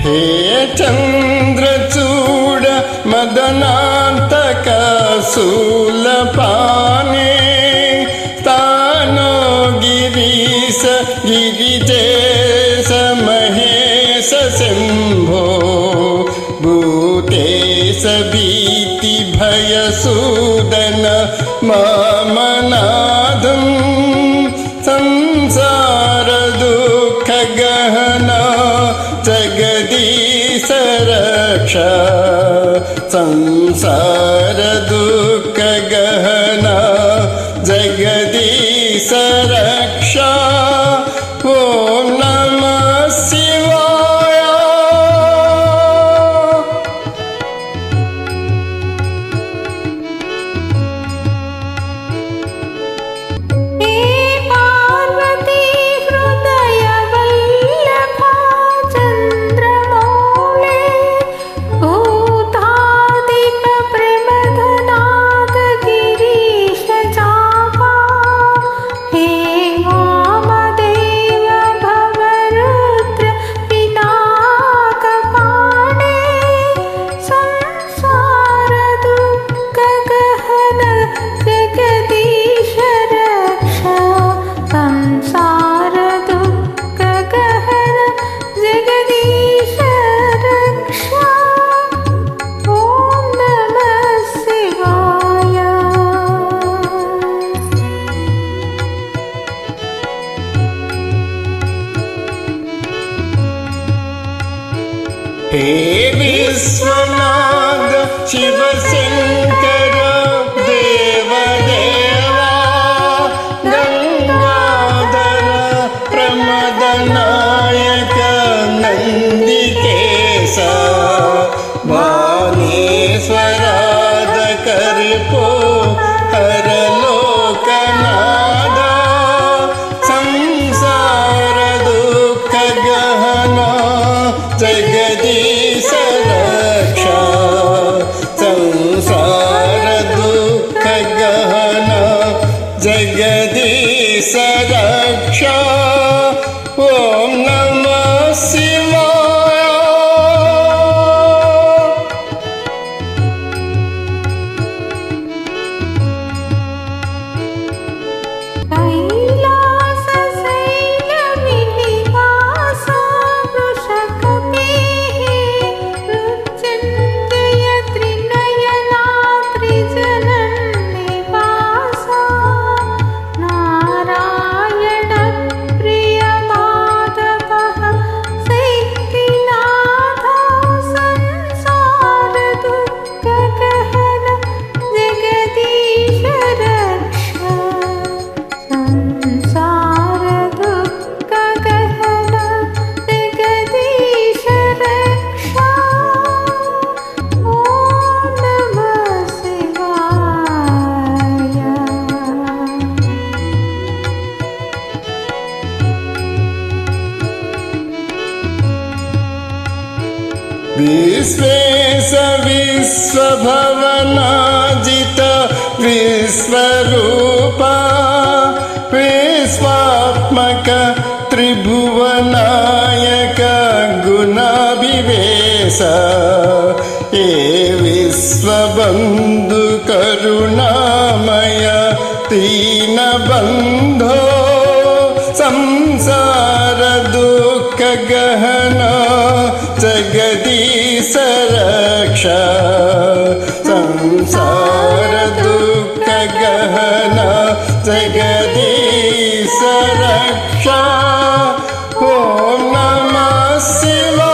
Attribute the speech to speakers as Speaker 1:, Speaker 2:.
Speaker 1: हे चन्द्रचूड मदनान्तक शूलपाणे तानो गिरीश गिरिजेश महेश शम्भो भूतेश भीति भयसूदन मामनादं संसार दुःख गहना जगदीश रक्षा संसार दुःख गहना जगदीश रक्षा ओम नमः शिवाय। हे विश्वनाथ शिवशंकर देवदेवा गंगाधर प्रमदनायक नंदिकेश भानेश्वराद कर्पो हर लोकनाथ संसार दुःख गहना जगदीश रक्षा संसार दुःख गहना जगदीश रक्षा ओम नमः शिवाय। विश्वेश विश्वभवनाजित विश्वरूपा विश्वात्मक त्रिभुवनायक गुणाभिवेश हे विश्वबन्धु करुणामय दीनबन्धो संसार दुःख गहना जगदीश रक्षा संसार दुःख गहना जगदीश रक्षा ओम नमः शिवाय।